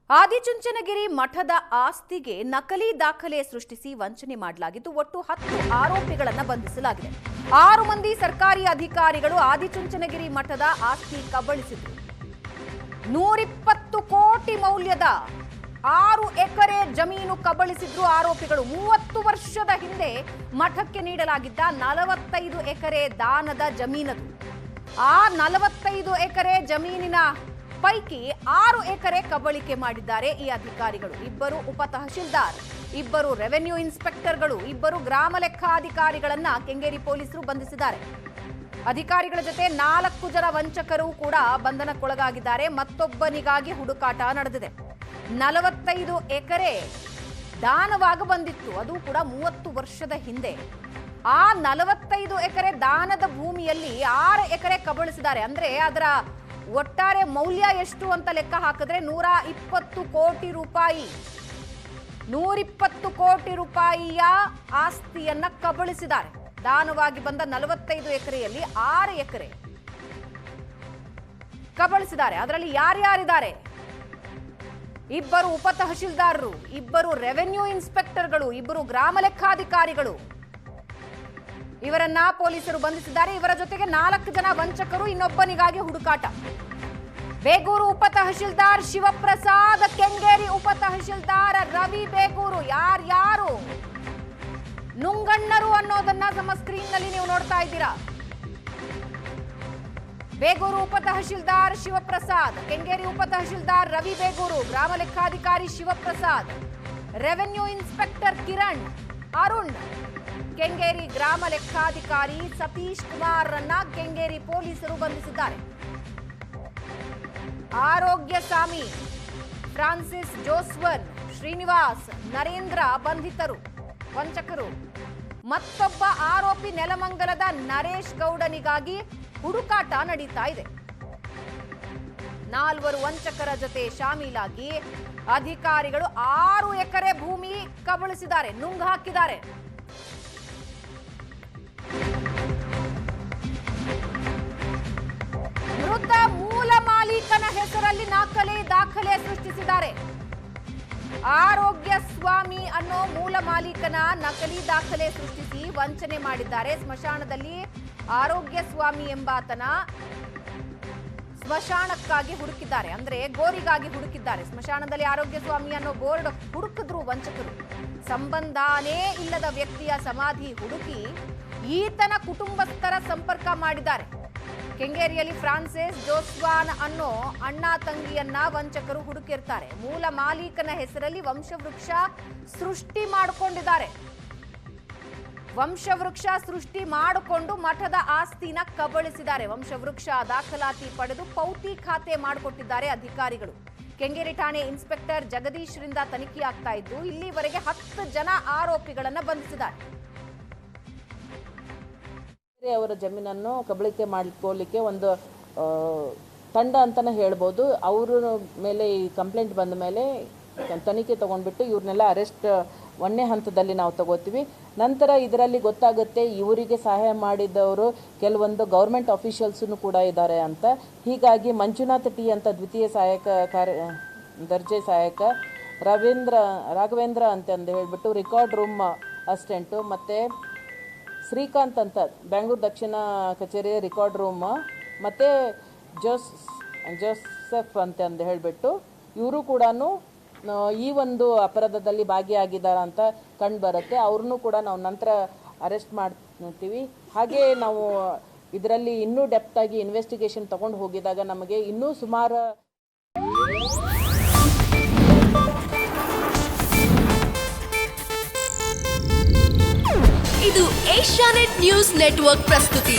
ಆದಿಚುಂಚನಗಿರಿ ಮಠದ ಆಸ್ತಿಗೆ ನಕಲಿ ದಾಖಲೆ ಸೃಷ್ಟಿಸಿ ವಂಚನೆ ಮಾಡಲಾಗಿದ್ದು ಒಟ್ಟು 10 ಆರೋಪಿಗಳನ್ನು ಬಂಧಿಸಲಾಗಿದೆ. 6 ಮಂದಿ ಸರ್ಕಾರಿ ಅಧಿಕಾರಿಗಳು ಆದಿಚುಂಚನಗಿರಿ ಮಠದ ಆಸ್ತಿ ಕಬಳಿಸಿದರು. 120 ಕೋಟಿ ಮೌಲ್ಯದ 6 ಎಕರೆ ಜಮೀನು ಕಬಳಿಸಿದ್ರು ಆರೋಪಿಗಳು. 30 ವರ್ಷದ ಹಿಂದೆ ಮಠಕ್ಕೆ ನೀಡಲಾಗಿದ್ದ 45 ಎಕರೆ ದಾನದ ಜಮೀನದು. ಆ 45 ಎಕರೆ ಜಮೀನಿನ ಪೈಕಿ 6 ಎಕರೆ ಕಬಳಿಕೆ ಮಾಡಿದ್ದಾರೆ ಈ ಅಧಿಕಾರಿಗಳು. 2 ಉಪ ತಹಶೀಲ್ದಾರ್, 2 ರೆವೆನ್ಯೂ ಇನ್ಸ್ಪೆಕ್ಟರ್ಗಳು, 2 ಗ್ರಾಮ ಲೆಕ್ಕಾಧಿಕಾರಿಗಳನ್ನ ಕೆಂಗೇರಿ ಪೊಲೀಸರು ಬಂಧಿಸಿದ್ದಾರೆ. ಅಧಿಕಾರಿಗಳ ಜೊತೆ 4 ಜನ ವಂಚಕರು ಕೂಡ ಬಂಧನಕ್ಕೊಳಗಾಗಿದ್ದಾರೆ. ಮತ್ತೊಬ್ಬನಿಗಾಗಿ ಹುಡುಕಾಟ ನಡೆದಿದೆ. 45 ಎಕರೆ ದಾನವಾಗಿ ಬಂದಿತ್ತು, ಅದು ಕೂಡ 30 ವರ್ಷದ ಹಿಂದೆ. ಆ 45 ಎಕರೆ ದಾನದ ಭೂಮಿಯಲ್ಲಿ 6 ಎಕರೆ ಕಬಳಿಸಿದ್ದಾರೆ. ಅಂದ್ರೆ ಅದರ ಒಟ್ಟಾರೆ ಮೌಲ್ಯ ಎಷ್ಟು ಅಂತ ಲೆಕ್ಕ ಹಾಕಿದ್ರೆ 120 ಕೋಟಿ ರೂಪಾಯಿ. 120 ಕೋಟಿ ರೂಪಾಯಿಯ ಆಸ್ತಿಯನ್ನ ಕಬಳಿಸಿದ್ದಾರೆ. ದಾನವಾಗಿ ಬಂದ 45 ಎಕರೆಯಲ್ಲಿ 6 ಎಕರೆ ಕಬಳಿಸಿದ್ದಾರೆ. ಅದರಲ್ಲಿ ಯಾರ್ಯಾರಿದ್ದಾರೆ? 2 ಉಪ ತಹಶೀಲ್ದಾರರು, 2 ರೆವೆನ್ಯೂ ಇನ್ಸ್ಪೆಕ್ಟರ್ಗಳು, 2 ಗ್ರಾಮ ಲೆಕ್ಕಾಧಿಕಾರಿಗಳು, ಇವರನ್ನ ಪೊಲೀಸರು ಬಂಧಿಸಿದ್ದಾರೆ. ಇವರ ಜೊತೆಗೆ 4 ಜನ ವಂಚಕರು, ಇನ್ನೊಬ್ಬನಿಗಾಗಿ ಹುಡುಕಾಟ. ಬೇಗೂರು ಉಪ ತಹಶೀಲ್ದಾರ್ ಶಿವಪ್ರಸಾದ್, ಕೆಂಗೇರಿ ಉಪ ತಹಶೀಲ್ದಾರ್ ರವಿ ಬೇಗೂರು. ಯಾರು ನುಂಗಣ್ಣರು ಅನ್ನೋದನ್ನ ನಮ್ಮ ಸ್ಕ್ರೀನ್ ನಲ್ಲಿ ನೀವು ನೋಡ್ತಾ ಇದ್ದೀರಾ. ಬೇಗೂರು ಉಪ ತಹಶೀಲ್ದಾರ್ ಶಿವಪ್ರಸಾದ್, ಕೆಂಗೇರಿ ಉಪ ತಹಶೀಲ್ದಾರ್ ರವಿ ಬೇಗೂರು, ಗ್ರಾಮ ಲೆಕ್ಕಾಧಿಕಾರಿ ಶಿವಪ್ರಸಾದ್, ರೆವೆನ್ಯೂ ಇನ್ಸ್ಪೆಕ್ಟರ್ ಕಿರಣ್, ಅರುಣ್, ಕೆಂಗೇರಿ ಗ್ರಾಮ ಲೆಕ್ಕಾಧಿಕಾರಿ ಸತೀಶ್ ಕುಮಾರ್ ರನ್ನ ಕೆಂಗೇರಿ ಪೊಲೀಸರು ಬಂಧಿಸಿದ್ದಾರೆ. ಆರೋಗ್ಯ ಸ್ವಾಮಿ, ಫ್ರಾನ್ಸಿಸ್ ಜೋಸ್ವನ್, ಶ್ರೀನಿವಾಸ್, ನರೇಂದ್ರ ಬಂಧಿತರು, ವಂಚಕರು. ಮತ್ತೊಬ್ಬ ಆರೋಪಿ ನೆಲಮಂಗಲದ ನರೇಶ್ ಗೌಡನಿಗಾಗಿ ಹುಡುಕಾಟ ನಡೀತಾ ಇದೆ. 4 ವಂಚಕರ ಜೊತೆ ಶಾಮೀಲಾಗಿ ಅಧಿಕಾರಿಗಳು 6 ಎಕರೆ ಭೂಮಿ ಕಬಳಿಸಿದ್ದಾರೆ, ನುಂಗು ಹಾಕಿದ್ದಾರೆ. ಮೃತ ಮೂಲ ಮಾಲೀಕನ ಹೆಸರಲ್ಲಿ ನಕಲಿ ದಾಖಲೆ ಸೃಷ್ಟಿಸಿದ್ದಾರೆ. ಆರೋಗ್ಯ ಸ್ವಾಮಿ ಅನ್ನೋ ಮೂಲ ಮಾಲೀಕನ ನಕಲಿ ದಾಖಲೆ ಸೃಷ್ಟಿಸಿ ವಂಚನೆ ಮಾಡಿದ್ದಾರೆ. ಸ್ಮಶಾನದಲ್ಲಿ ಆರೋಗ್ಯ ಸ್ವಾಮಿ ಎಂಬಾತನ ಸ್ಮಶಾನಕ್ಕಾಗಿ ಹುಡುಕಿದ್ದಾರೆ, ಅಂದ್ರೆ ಗೋರಿಗಾಗಿ ಹುಡುಕಿದ್ದಾರೆ. ಸ್ಮಶಾನದಲ್ಲಿ ಆರೋಗ್ಯ ಸ್ವಾಮಿ ಅನ್ನೋ ಬೋರ್ಡ್ ಹುಡುಕಿದ್ರು ವಂಚಕರು. ಸಂಬಂಧನೇ ಇಲ್ಲದ ವ್ಯಕ್ತಿಯ ಸಮಾಧಿ ಹುಡುಕಿ ಈತನ ಕುಟುಂಬಸ್ಥರ ಸಂಪರ್ಕ ಮಾಡಿದ್ದಾರೆ. ಕೆಂಗೇರಿಯಲ್ಲಿ ಫ್ರಾನ್ಸಿಸ್ ಜೋಸ್ವಾನ್ ಅನ್ನೋ ಅಣ್ಣ ತಂಗಿಯನ್ನ ವಂಚಕರು ಹುಡುಕಿರ್ತಾರೆ. ಮೂಲ ಮಾಲೀಕನ ಹೆಸರಲ್ಲಿ ವಂಶವೃಕ್ಷ ಸೃಷ್ಟಿ ಮಾಡಿಕೊಂಡಿದ್ದಾರೆ. ವಂಶವೃಕ್ಷ ಸೃಷ್ಟಿ ಮಾಡಿಕೊಂಡು ಮಠದ ಆಸ್ತಿನ ಕಬಳಿಸಿದ್ದಾರೆ. ವಂಶವೃಕ್ಷ ದಾಖಲಾತಿ ಪಡೆದು ಪೌತಿ ಖಾತೆ ಮಾಡಿಕೊಟ್ಟಿದ್ದಾರೆ ಅಧಿಕಾರಿಗಳು. ಕೆಂಗೇರಿ ಠಾಣೆ ಇನ್ಸ್ಪೆಕ್ಟರ್ ಜಗದೀಶ್ ರಿಂದ ತನಿಖೆ ಆಗ್ತಾ ಇದ್ದು ಇಲ್ಲಿವರೆಗೆ 10 ಜನ ಆರೋಪಿಗಳನ್ನ ಬಂಧಿಸಿದ್ದಾರೆ. ಅವರ ಜಮೀನನ್ನು ಕಬಳಿಕೆ ಮಾಡಿಕೊಳ್ಳಿಕ್ಕೆ ಒಂದು ತಂಡ ಅಂತಾನೆ ಹೇಳ್ಬೋದು. ಅವರ ಮೇಲೆ ಈ ಕಂಪ್ಲೇಂಟ್ ಬಂದ ಮೇಲೆ ತನಿಖೆ ತಗೊಂಡ್ಬಿಟ್ಟು ಇವ್ರನ್ನೆಲ್ಲ ಅರೆಸ್ಟ್ 1ನೇ ಹಂತದಲ್ಲಿ ನಾವು ತಗೋತೀವಿ. ನಂತರ ಇದರಲ್ಲಿ ಗೊತ್ತಾಗುತ್ತೆ ಇವರಿಗೆ ಸಹಾಯ ಮಾಡಿದವರು ಕೆಲವೊಂದು ಗೌರ್ಮೆಂಟ್ ಅಫಿಷಿಯಲ್ಸೂ ಕೂಡ ಇದ್ದಾರೆ ಅಂತ. ಹೀಗಾಗಿ ಮಂಜುನಾಥ್ ಟಿ ಅಂತ ದ್ವಿತೀಯ ಸಹಾಯಕ ದರ್ಜೆ ಸಹಾಯಕ, ರಾಘವೇಂದ್ರ ಅಂತಂದು ಹೇಳ್ಬಿಟ್ಟು ರೆಕಾರ್ಡ್ ರೂಮ್ ಅಸಿಸ್ಟೆಂಟು, ಮತ್ತು ಶ್ರೀಕಾಂತ್ ಅಂತ ಬೆಂಗಳೂರು ದಕ್ಷಿಣ ಕಚೇರಿ ರೆಕಾರ್ಡ್ ರೂಮ್, ಮತ್ತು ಜೋಸೆಫ್ ಅಂತಂದು ಹೇಳಿಬಿಟ್ಟು ಇವರು ಕೂಡ ಈ ಒಂದು ಅಪರಾಧದಲ್ಲಿ ಭಾಗಿಯಾಗಿದ್ದಾರೆ ಅಂತ ಕಂಡು ಬರುತ್ತೆ. ಅವ್ರನ್ನೂ ಕೂಡ ನಾವು ನಂತರ ಅರೆಸ್ಟ್ ಮಾಡ್ತೀವಿ. ಹಾಗೆ ನಾವು ಇದರಲ್ಲಿ ಇನ್ನೂ ಡೆಪ್ತ್ ಆಗಿ ಇನ್ವೆಸ್ಟಿಗೇಷನ್ ತಗೊಂಡು ಹೋಗಿದಾಗ ನಮಗೆ ಇನ್ನೂ ಸುಮಾರು ಇದು ಏಷ್ಯಾನೆಟ್ ನ್ಯೂಸ್ ನೆಟ್ವರ್ಕ್ ಪ್ರಸ್ತುತಿ.